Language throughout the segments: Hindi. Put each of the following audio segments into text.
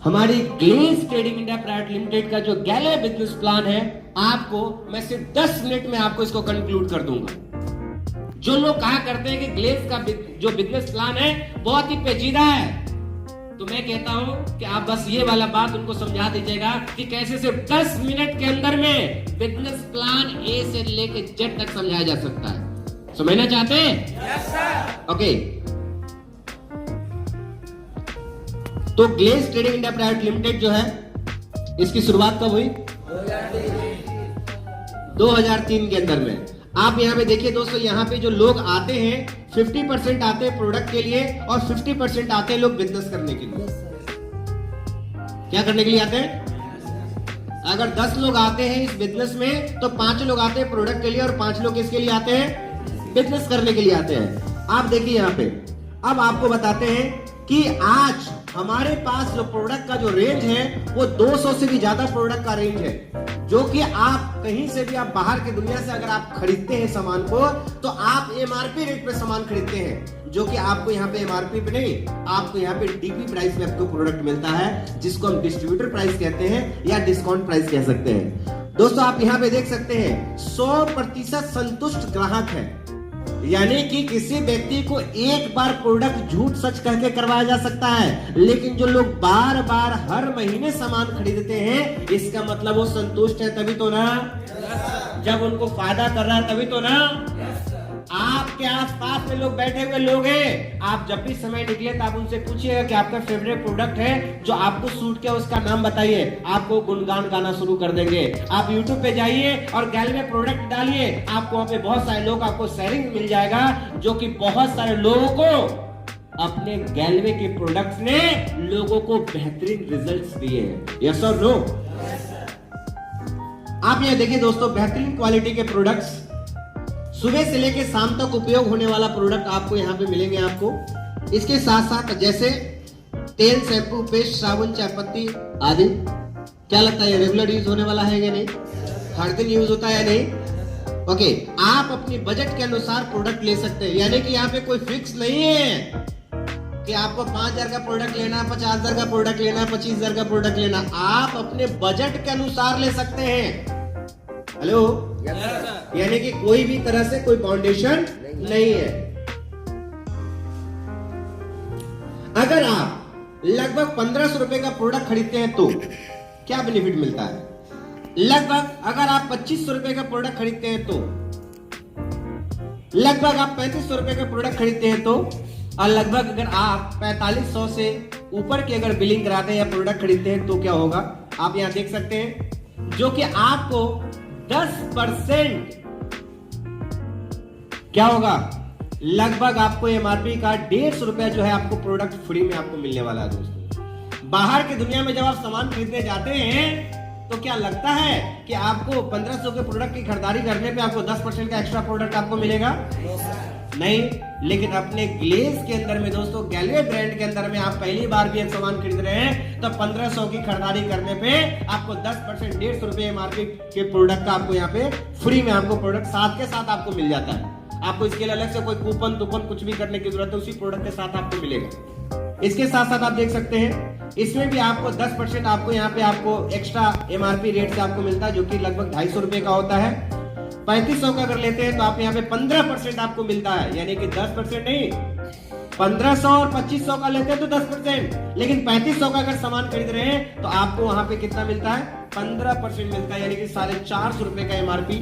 हमारी Glaze Trading India Private Limited का जो गैले बिजनेस प्लान है, आपको मैं सिर्फ 10 मिनट में आपको इसको कंक्लूड कर दूंगा। जो लोग कहा करते हैं कि ग्लेज का जो बिजनेस प्लान है बहुत ही पेचीदा है, तो मैं कहता हूं कि आप बस ये वाला बात उनको समझा दीजिएगा कि कैसे सिर्फ 10 मिनट के अंदर में बिजनेस प्लान ए से लेके जेड तक समझाया जा सकता है। समझना चाहते हैं? Yes sir. ओके, तो Glaze Trading India Private Limited जो है, इसकी शुरुआत कब हुई? 2003 के अंदर में। आप यहाँ पे देखिए दोस्तों, यहाँ पे जो लोग आते हैं 50% आते हैं प्रोडक्ट के लिए और 50% आते हैं लोग बिजनेस करने के लिए। क्या करने के लिए आते हैं? अगर 10 लोग आते हैं इस बिजनेस में तो 5 लोग आते हैं प्रोडक्ट के लिए और 5 लोग इसके लिए आते हैं, बिजनेस करने के लिए आते हैं। आप देखिए यहाँ पे, अब आपको बताते हैं कि आज हमारे पास जो प्रोडक्ट का जो रेंज है वो 200 से भी ज्यादा प्रोडक्ट का रेंज है, जो कि आप कहीं से भी, आप बाहर की दुनिया से अगर आप खरीदते हैं सामान को, तो आप एमआरपी रेट पे सामान खरीदते हैं, जो कि आपको यहाँ पे एमआरपी पे नहीं, आपको यहाँ पे डीपी प्राइस में आपको प्रोडक्ट मिलता है, जिसको हम डिस्ट्रीब्यूटर प्राइस कहते हैं या डिस्काउंट प्राइस कह सकते हैं। दोस्तों आप यहाँ पे देख सकते हैं 100% संतुष्ट ग्राहक है, यानी कि किसी व्यक्ति को एक बार प्रोडक्ट झूठ सच कह के करवाया जा सकता है, लेकिन जो लोग बार बार हर महीने सामान खरीदते हैं, इसका मतलब वो संतुष्ट है, तभी तो ना। जब उनको फायदा कर रहा है तभी तो ना। आपके आसपास में लोग बैठे हुए लोग हैं, आप जब भी समय निकले तो आप उनसे पूछिएगा कि आपका फेवरेट प्रोडक्ट है जो आपको सूट किया, उसका नाम बताइए, आपको गुणगान गाना शुरू कर देंगे। आप YouTube पे जाइए और गैलरी में प्रोडक्ट डालिए, आपको वहां पे बहुत सारे लोग, आपको शेयरिंग मिल जाएगा, जो कि बहुत सारे लोगों को अपने गैलरी के प्रोडक्ट्स ने लोगों को बेहतरीन रिजल्ट्स दिए हैं। यस और नो? आप ये देखिए दोस्तों, बेहतरीन क्वालिटी के प्रोडक्ट्स, सुबह से लेकर शाम तक उपयोग होने वाला प्रोडक्ट आपको यहाँ पे मिलेंगे। आपको इसके साथ साथ जैसे तेल, शैम्पू, पेस्ट, साबुन, चायपत्ती आदि। क्या लगता है रेगुलर यूज होने वाला है या नहीं? हर दिन यूज होता है या नहीं? ओके, आप अपनी बजट के अनुसार प्रोडक्ट ले सकते हैं, यानी कि यहाँ पे कोई फिक्स नहीं है कि आपको 5,000 का प्रोडक्ट लेना है, 50,000 का प्रोडक्ट लेना है, 25,000 का प्रोडक्ट लेना। आप अपने बजट के अनुसार ले सकते हैं। हेलो, यानी कि कोई भी तरह से कोई फाउंडेशन नहीं है। अगर आप लगभग 1,500 रुपए का प्रोडक्ट खरीदते हैं तो क्या बेनिफिट मिलता है? लगभग अगर आप 2,500 रुपए का प्रोडक्ट खरीदते हैं तो, लगभग आप 3,500 रुपए का प्रोडक्ट खरीदते हैं तो, और लगभग अगर आप 4,500 से ऊपर की अगर बिलिंग कराते हैं या प्रोडक्ट खरीदते हैं तो क्या होगा? आप यहां देख सकते हैं, जो कि आपको 10% क्या होगा, लगभग आपको एमआरपी का 150 रुपया जो है आपको प्रोडक्ट फ्री में आपको मिलने वाला है। दोस्तों बाहर की दुनिया में जब आप सामान खरीदने जाते हैं तो क्या लगता है कि आपको 1,500 के प्रोडक्ट की खरीदारी करने पे आपको 10% का एक्स्ट्रा प्रोडक्ट आपको मिलेगा? नहीं। लेकिन अपने ग्लेज के अंदर में दोस्तों, गैलरी ब्रांड के अंदर में आप पहली बार भी एक सामान खरीद रहे हैं तो 1,500 की खरीदारी करने पे आपको 10% 150 रुपए एमआरपी के प्रोडक्ट का आपको यहाँ पे फ्री में आपको प्रोडक्ट साथ के साथ आपको मिल जाता है। आपको इसके लिए अलग से कोई कूपन टूपन कुछ भी करने की जरूरत है, उसी प्रोडक्ट के साथ आपको मिलेगा। इसके साथ साथ आप देख सकते हैं, इसमें भी आपको 10% आपको यहाँ पे आपको एक्स्ट्रा एमआरपी रेट से आपको मिलता है, जो कि लगभग 250 रुपए का होता है। 3,500 का अगर लेते हैं तो आप यहाँ पे 15% आपको मिलता है, यानी कि 10% नहीं, 1,500 और 2,500 का लेते हैं तो 10%, लेकिन 3,500 का अगर सामान खरीद रहे हैं तो आपको वहां पे कितना मिलता है? 15% मिलता है, यानी कि 450 रुपए का एमआरपी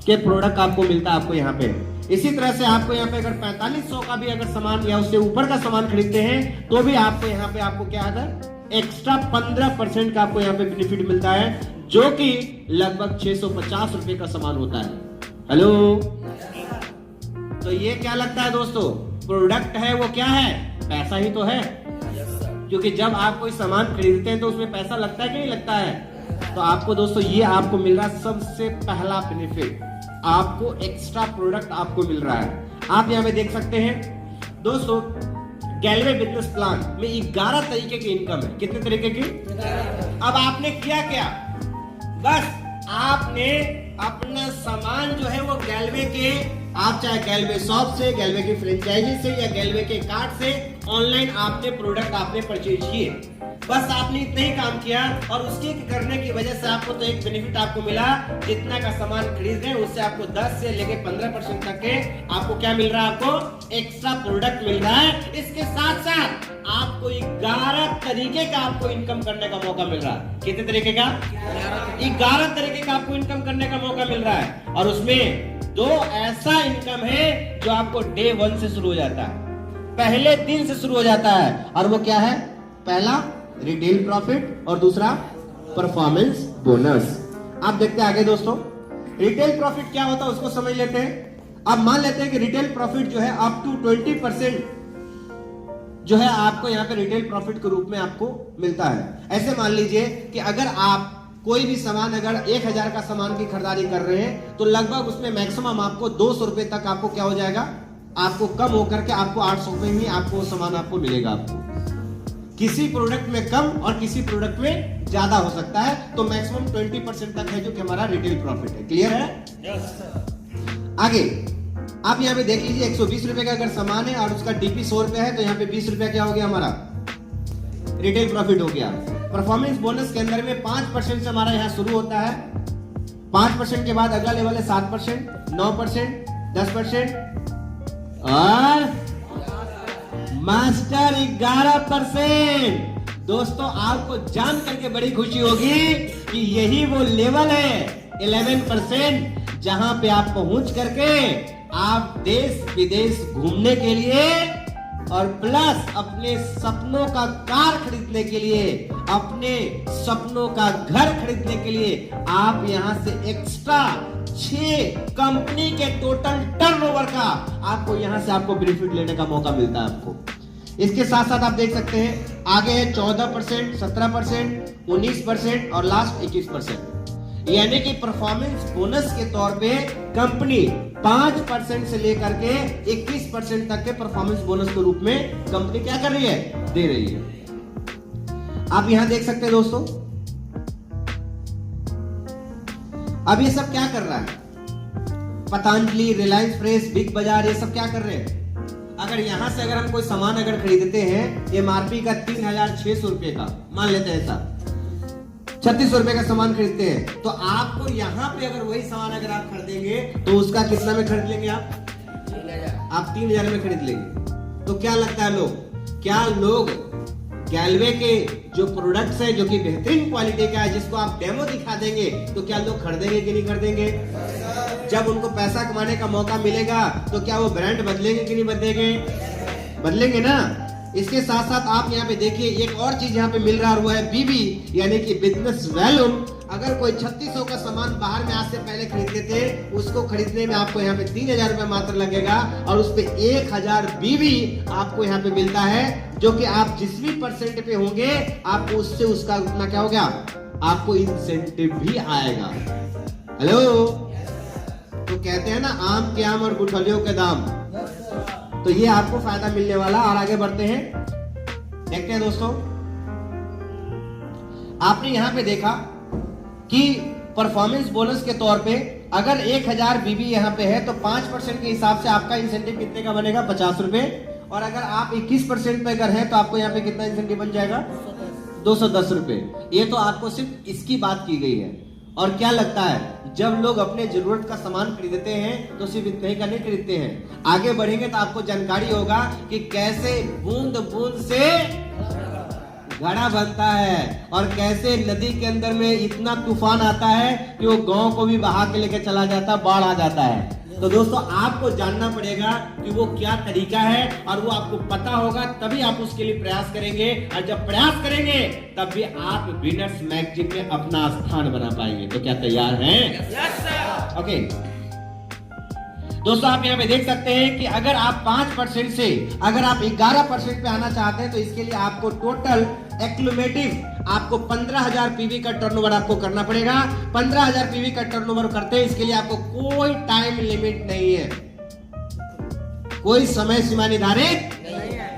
के प्रोडक्ट आपको मिलता है आपको यहाँ पे। इसी तरह से आपको यहाँ पे अगर 4,500 का भी अगर सामान या उससे ऊपर का सामान खरीदते हैं तो भी आपको यहाँ पे आपको क्या आता है? एक्स्ट्रा 15% का आपको यहाँ पे बेनिफिट मिलता है, जो कि लगभग 650 रुपए का सामान होता है। हेलो, तो ये क्या लगता है दोस्तों? प्रोडक्ट है वो क्या है? पैसा ही तो है, क्योंकि जब आप कोई सामान खरीदते हैं तो उसमें पैसा लगता है कि नहीं लगता है? तो आपको दोस्तों ये आपको मिल रहा है सबसे पहला बेनिफिट, आपको एक्स्ट्रा प्रोडक्ट आपको मिल रहा है। आप यहाँ पे देख सकते हैं दोस्तों, गैलवे बिजनेस प्लान में 11 तरीके की इनकम है। कितने तरीके की? अब आपने किया क्या? बस आपने अपना सामान जो है वो गैलवे के, आप चाहे गैलवे शॉप से, गैलवे की फ्रेंचाइजी से या गैलवे के कार्ड से ऑनलाइन आपने प्रोडक्ट आपने परचेज किए। बस आपने इतना ही काम किया और उसके करने की वजह से आपको तो एक बेनिफिट आपको मिला, जितना का सामान खरीद रहे हैं उससे आपको 10 से लेके 15% तक के आपको क्या मिल रहा है, आपको एक्स्ट्रा प्रोडक्ट मिल रहा है। इसके साथ साथ आपको 11 तरीके का आपको इनकम करने का मौका मिल रहा है। कितने तरीके का? 11 तरीके का आपको इनकम करने का मौका मिल रहा है। और उसमें 2 ऐसा इनकम है जो आपको डे 1 से शुरू हो जाता है, पहले दिन से शुरू हो जाता है। और वो क्या है? पहला रिटेल प्रॉफिट और दूसरा परफॉर्मेंस बोनस। आप देखते हैं आगे दोस्तों, रिटेल प्रॉफिट क्या होता है उसको समझ लेते हैं। अब मान लेते हैं कि रिटेल प्रॉफिट जो है अप टू 20% जो है आपको यहाँ पे रिटेल प्रॉफिट के रूप में आपको मिलता है। ऐसे मान लीजिए कि अगर आप कोई भी सामान अगर 1000 का सामान की खरीदारी कर रहे हैं तो लगभग उसमें मैक्सिमम आपको 200 रुपए तक आपको क्या हो जाएगा, आपको कम होकर के आपको 800 रुपए में आपको सामान आपको मिलेगा। आपको किसी प्रोडक्ट में कम और किसी प्रोडक्ट में ज्यादा हो सकता है, तो मैक्सिमम 20% तक है जो कि हमारा रिटेल प्रॉफिट है। क्लियर है? आगे आप यहाँ पे देख लीजिए, 120 रुपए का अगर सामान है और उसका डीपी 100 रुपए है तो यहाँ पे 20 रुपया क्या हो गया, हमारा रिटेल प्रॉफिट हो गया। परफॉर्मेंस बोनस के अंदर में 5% से हमारा यहाँ शुरू होता है। 5% के बाद अगला लेवल है 7%, 9%, 10% और मास्टर 11%। दोस्तों आपको जान करके बड़ी खुशी होगी कि यही वो लेवल है 11%, जहां पे आप पहुंच करके आप देश विदेश घूमने के लिए और प्लस अपने सपनों का कार खरीदने के लिए, अपने सपनों का घर खरीदने के लिए आप यहां से एक्स्ट्रा 6 कंपनी के टोटल टर्नओवर का आपको यहां से आपको बेनिफिट लेने का मौका मिलता है आपको। इसके साथ साथ आप देख सकते हैं आगे है 14%, 17%, 19% और लास्ट 21%। यानी कि परफॉर्मेंस बोनस के तौर पे कंपनी 5% से लेकर के 21% तक के परफॉर्मेंस बोनस के रूप में कंपनी क्या कर रही है, दे रही है। आप यहां देख सकते हैं दोस्तों, अब ये सब क्या कर रहा है, पतंजलि, रिलायंस फ्रेश, बिग बाजार, ये सब क्या कर रहे हैं। अगर यहां से अगर हम कोई सामान अगर खरीदते हैं एमआरपी का 3600 रुपए का, मान लेते हैं ऐसा 3600 रुपए का सामान खरीदते हैं, तो आपको यहाँ पे अगर वही सामान अगर आप खरीदेंगे तो उसका कितना में खरीद लेंगे आप 3000 में खरीद लेंगे। तो क्या लगता है लोग, क्या लोग गैलवे के जो प्रोडक्ट्स है जो कि बेहतरीन क्वालिटी का है, जिसको आप डेमो दिखा देंगे तो क्या लोग खरीदेंगे कि नहीं खरीदेंगे? जब उनको पैसा कमाने का मौका मिलेगा तो क्या वो ब्रांड बदलेंगे कि नहीं बदलेंगे? बदलेंगे ना। इसके साथ साथ आप यहाँ पे देखिए एक और चीज यहाँ पे मिल रहा है, वो है बीबी यानी कि बिजनेस वैल्यूम। अगर कोई 3600 का सामान बाहर में आज से पहले खरीदते थे, उसको खरीदने में आपको यहाँ पे 3000 रुपए मात्र लगेगा और उस पे 1000 बीबी आपको यहाँ पे मिलता है, जो कि आप जिस भी परसेंट पे होंगे आपको उससे उसका उतना क्या हो गया, आपको इंसेंटिव भी आएगा। हेलो, तो कहते हैं ना आम के आम और गुठलियों के दाम, तो ये आपको फायदा मिलने वाला। और आगे बढ़ते हैं, देखते हैं दोस्तों, आपने यहां पे देखा कि परफॉर्मेंस बोनस के तौर पे अगर 1000 बीबी यहां पे है तो 5% के हिसाब से आपका इंसेंटिव कितने का बनेगा, 50 रुपए। और अगर आप 21% पे अगर है तो आपको यहाँ पे कितना इंसेंटिव बन जाएगा, 210 रुपए। ये तो आपको सिर्फ इसकी बात की गई है। और क्या लगता है, जब लोग अपने जरूरत का सामान खरीदते हैं तो सिर्फ इतना ही का नहीं खरीदते हैं, आगे बढ़ेंगे तो आपको जानकारी होगा कि कैसे बूंद बूंद से घड़ा बनता है और कैसे नदी के अंदर में इतना तूफान आता है कि वो गांव को भी बहा के लेके चला जाता, बाढ़ आ जाता है। तो दोस्तों आपको जानना पड़ेगा कि वो क्या तरीका है और वो आपको पता होगा, तभी आप उसके लिए प्रयास करेंगे। और जब प्रयास करेंगे तब भी आप विनर्स मैगजीन में अपना स्थान बना पाएंगे। तो क्या तैयार हैं? यस। ओके दोस्तों, आप यहाँ पे देख सकते हैं कि अगर आप 5% से अगर आप 11% पे आना चाहते हैं तो इसके लिए आपको टोटल एक्लुमेटिव आपको 15000 पीवी का टर्नओवर आपको करना पड़ेगा। 15000 पीवी का टर्नओवर करते हैं, इसके लिए आपको कोई टाइम लिमिट नहीं है, कोई समय सीमा निर्धारित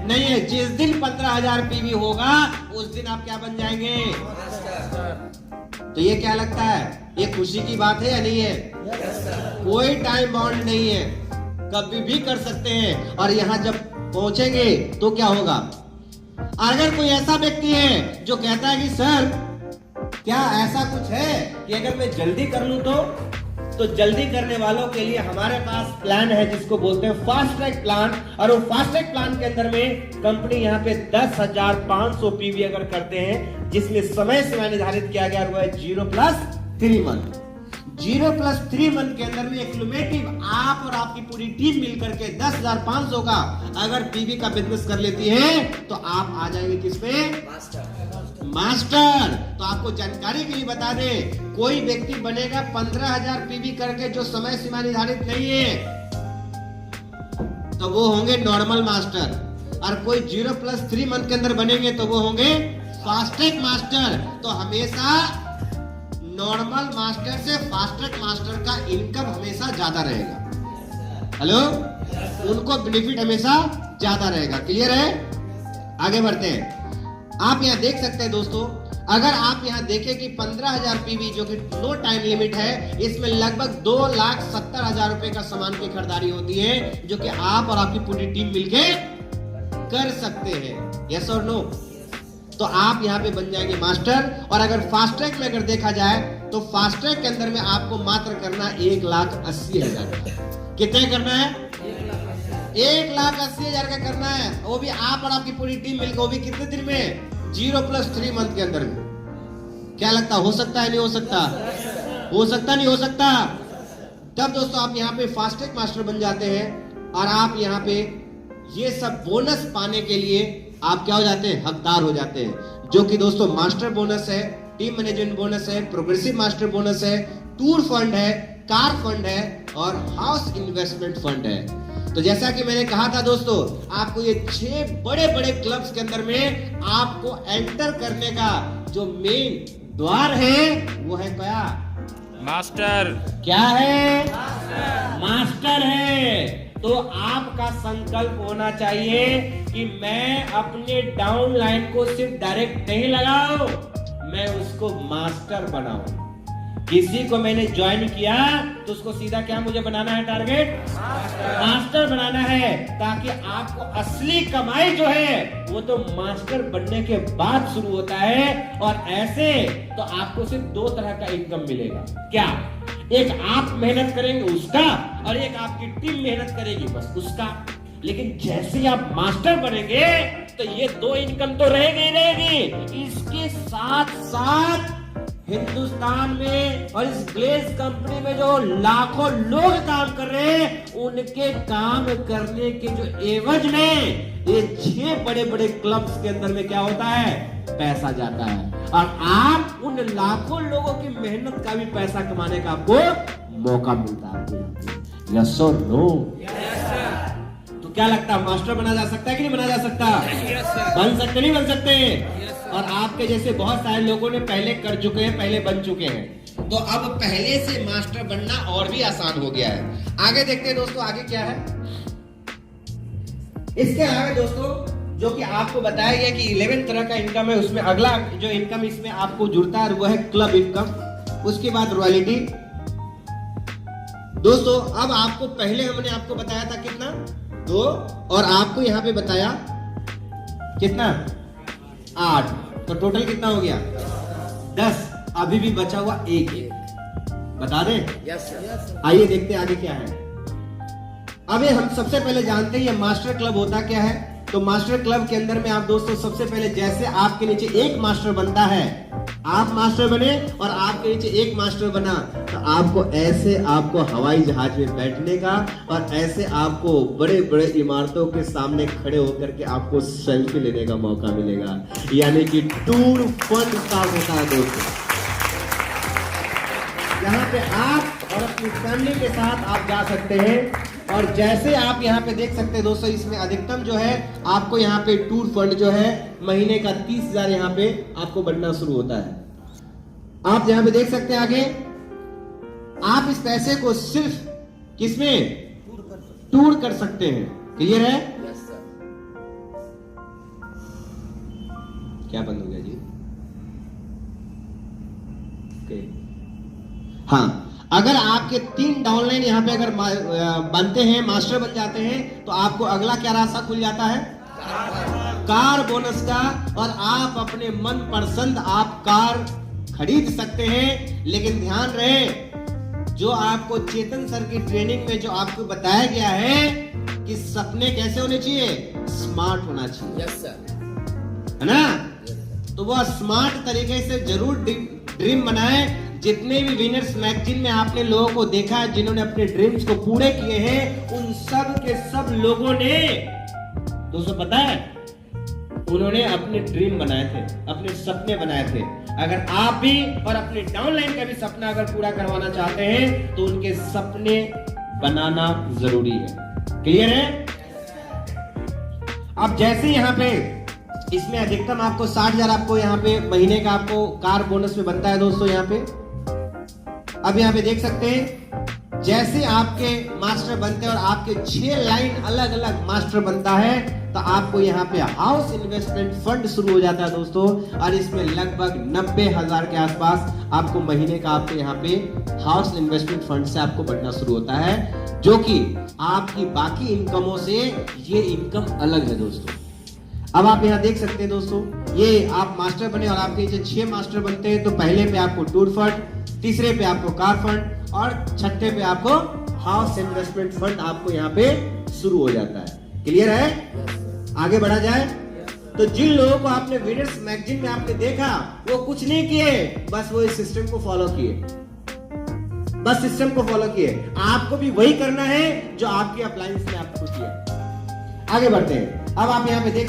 नहीं है। जिस दिन 15000 पीवी होगा उस दिन आप क्या बन जाएंगे। तो ये क्या लगता है, ये खुशी की बात है या नहीं है? कोई टाइम बाउंड नहीं है, कभी भी कर सकते हैं। और यहाँ जब पहुंचेंगे तो क्या होगा, अगर कोई ऐसा व्यक्ति है जो कहता है कि सर क्या ऐसा कुछ है कि अगर मैं जल्दी कर लूं तो जल्दी करने वालों के लिए हमारे पास प्लान है जिसको बोलते हैं फास्ट ट्रैक प्लान। और वो फास्ट ट्रैक प्लान के अंदर में कंपनी यहाँ पे 10,500 पीवी अगर करते हैं, जिसमें समय सीमा निर्धारित किया गया हुआ है 0+3 मंथ। 0+3 मंथ के अंदर में एक्यूमुलेटिव आप और आपकी पूरी टीम मिलकर के 10,500 का अगर पीवी का बिजनेस कर लेती है तो आप आ जाएंगे किसमें? मास्टर। तो आपको जानकारी के लिए बता दें, कोई व्यक्ति बनेगा 15,000 पीवी करके जो समय सीमा निर्धारित नहीं है तो वो होंगे नॉर्मल मास्टर, और कोई 0+3 मंथ के अंदर बनेंगे तो वो होंगे फास्ट ट्रैक मास्टर। तो हमेशा नॉर्मल मास्टर से फास्ट ट्रैक मास्टर का इनकम हमेशा ज्यादा रहेगा। हेलो, उनको बेनिफिट हमेशा ज्यादा रहेगा। क्लियर है? आगे बढ़ते हैं। आप यहाँ देख सकते हैं दोस्तों, अगर आप यहाँ देखें कि 15,000 पीवी जो कि नो टाइम लिमिट है, इसमें लगभग 2,70,000 रुपए का सामान की खरीदारी होती है जो कि आप और आपकी पूरी टीम मिलके कर सकते हैं। यस और नो? तो आप यहाँ पे बन जाएंगे मास्टर। और अगर फास्ट ट्रैक में अगर देखा जाए तो फास्ट ट्रैक के अंदर में आपको मात्र करना 1,80,000। कितने करना है? 1,80,000 का करना है, वो भी आप और आपकी पूरी टीम मिलकर। वो भी कितने दिन में? 0+3 मंथ के अंदर में। क्या लगता, हो सकता है नहीं हो सकता? हो सकता नहीं हो सकता? तब दोस्तों आप यहाँ पे फास्ट ट्रैक मास्टर बन जाते हैं और आप यहाँ पे ये सब बोनस पाने के लिए आप क्या हो जाते हैं? हकदार हो जाते हैं, जो कि दोस्तों मास्टर बोनस है, टीम मैनेजमेंट बोनस है, प्रोग्रेसिव मास्टर बोनस है, टूर फंड है, कार फंड है और हाउस इन्वेस्टमेंट फंड है। तो जैसा कि मैंने कहा था दोस्तों, आपको ये 6 बड़े बड़े क्लब्स के अंदर में आपको एंटर करने का जो मेन द्वार है वो है क्या? मास्टर। क्या है? मास्टर है। तो आपका संकल्प होना चाहिए कि मैं अपने डाउन लाइन को सिर्फ डायरेक्ट नहीं लगाऊं, मैं उसको मास्टर बनाऊं। किसी को मैंने ज्वाइन किया तो उसको सीधा क्या मुझे बनाना है? टारगेट मास्टर बनाना है, ताकि आपको असली कमाई जो है वो तो मास्टर बनने के बाद शुरू होता है। और ऐसे तो आपको सिर्फ 2 तरह का इनकम मिलेगा। क्या? एक आप मेहनत करेंगे उसका, और एक आपकी टीम मेहनत करेगी बस उसका। लेकिन जैसे ही आप मास्टर बनेंगे तो ये 2 इनकम तो रहेगी ही रहेगी। इसके साथ साथ हिंदुस्तान में और इस ग्लेज कंपनी में जो लाखों लोग काम कर रहे हैं, उनके काम करने के जो एवज में ये 6 बड़े बड़े क्लब्स के अंदर में क्या होता है? पैसा जाता है। और आप उन लाखों लोगों की मेहनत का भी पैसा कमाने का आपको मौका मिलता है। यस और नो? तो क्या लगता है, मास्टर बना जा सकता है कि नहीं बना जा सकता? बन सकते नहीं बन सकते? और आपके जैसे बहुत सारे लोगों ने पहले कर चुके हैं, पहले बन चुके हैं। तो अब पहले से मास्टर बनना और भी आसान हो गया है। आगे देखते हैं दोस्तों, आगे क्या है। इसके अलावा दोस्तों जो कि आपको बताया गया कि 11 तरह का इनकम है, उसमें अगला जो इनकम इसमें आपको जुड़ता है वो है क्लब इनकम। उसके बाद रॉयल्टी। दोस्तों अब आपको पहले हमने आपको बताया था कितना? 2, और आपको यहां पे बताया कितना? 8। तो टोटल कितना हो गया? 10। अभी भी बचा हुआ 1 है, बता दें? Yes sir. आइए देखते हैं आगे क्या है। अभी हम सबसे पहले जानते हैं ये मास्टर क्लब होता क्या है। तो मास्टर क्लब के अंदर में आप दोस्तों सबसे पहले जैसे आपके नीचे एक मास्टर बनता है, आप मास्टर बने और आपके नीचे एक मास्टर बना, तो आपको ऐसे आपको हवाई जहाज में बैठने का और ऐसे आपको बड़े बड़े इमारतों के सामने खड़े होकर के आपको सेल्फी लेने का मौका मिलेगा। यानी कि टूर फंड स्टार्ट होता है दोस्तों, यहाँ पे आप और अपनी फैमिली के साथ आप जा सकते हैं। और जैसे आप यहाँ पे देख सकते हैं दोस्तों, इसमें अधिकतम जो है आपको यहाँ पे टूर फंड जो है महीने का 30,000 यहाँ पे आपको बनना शुरू होता है। आप यहाँ पे देख सकते हैं आगे, आप इस पैसे को सिर्फ किसमें? टूर कर सकते हैं। क्लियर है? क्या बंद हो गया जी? ओके। हाँ, अगर आपके 3 डाउनलाइन यहाँ पे अगर बनते हैं, मास्टर बन जाते हैं, तो आपको अगला क्या रास्ता खुल जाता है? कार बोनस का, और आप अपने मन पसंद आप कार खरीद सकते हैं। लेकिन ध्यान रहे, जो आपको चेतन सर की ट्रेनिंग में जो आपको बताया गया है कि सपने कैसे होने चाहिए, स्मार्ट होना चाहिए। यस सर, है ना? तो वह स्मार्ट तरीके से जरूर ड्रीम बनाए। जितने भी विनर्स मैगजीन में आपने लोगों को देखा है जिन्होंने अपने ड्रीम्स को पूरे किए हैं, उन सब के सब लोगों ने, दोस्तों पता है, उन्होंने अपने ड्रीम बनाए थे, अपने सपने बनाए थे। अगर आप भी और अपने डाउनलाइन का भी सपना अगर पूरा करवाना चाहते हैं तो उनके सपने बनाना जरूरी है। क्लियर है? अब जैसे यहाँ पे इसमें अधिकतम आपको 60,000 आपको यहाँ पे महीने का आपको कार बोनस में बनता है दोस्तों। यहाँ पे अब यहाँ पे देख सकते हैं, जैसे आपके मास्टर बनते हैं और आपके 6 लाइन अलग अलग मास्टर बनता है, तो आपको यहाँ पे हाउस इन्वेस्टमेंट फंड शुरू हो जाता है दोस्तों। और इसमें लगभग 90,000 के आसपास आपको महीने का आपको यहाँ पे हाउस इन्वेस्टमेंट फंड से आपको बढ़ना शुरू होता है, जो कि आपकी बाकी इनकमों से ये इनकम अलग है दोस्तों। अब आप यहाँ देख सकते हैं दोस्तों, ये आप मास्टर बने और आपके नीचे 6 मास्टर बनते हैं, तो पहले पे आपको टूर फंड, तीसरे पे आपको कार फंड और छठे पे आपको हाउस इन्वेस्टमेंट फंड आपको यहाँ पे शुरू हो जाता है। क्लियर है? आगे बढ़ा जाए तो जिन लोगों को आपने विनर्स मैगजीन में आपने देखा, वो कुछ नहीं किए, बस वो इस सिस्टम को फॉलो किए, बस सिस्टम को फॉलो किए। आपको भी वही करना है जो आपके अप्लायंस ने आपको किया। आगे बढ़ते हैं। अब आप यहाँ पे देख